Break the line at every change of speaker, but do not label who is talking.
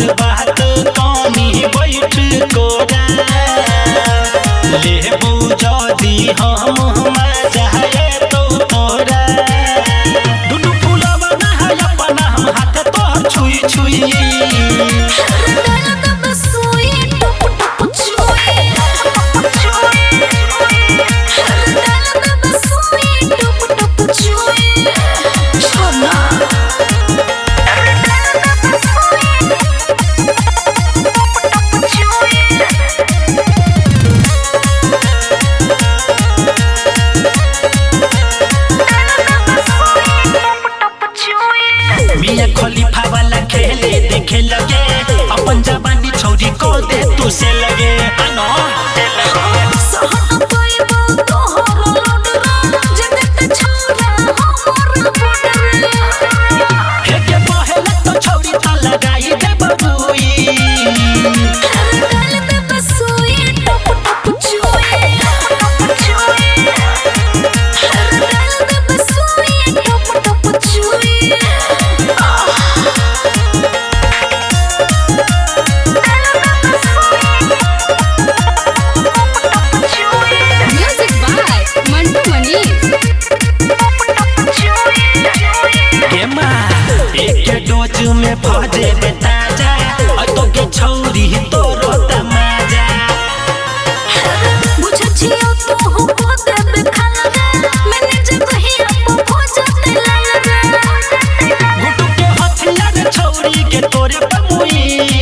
हमर बात कानी बैठ कोरा ले जदी हम मजा तो तोरा दुनु फूलवा ना है अपना हम हाथ तोहर छुई छुई मियां खलीफा वाला खेले देखे लगे अपन जवानी छोरी को दे तू से लगे आनो डोज में फजे बेताजा और तो के छौरी तोरो तमाजा
बुझ छियो तो हो देबे खाना मैंने जब ही आप भोजते लगा
गुटू के हथियार छौरी के तोरे पमुई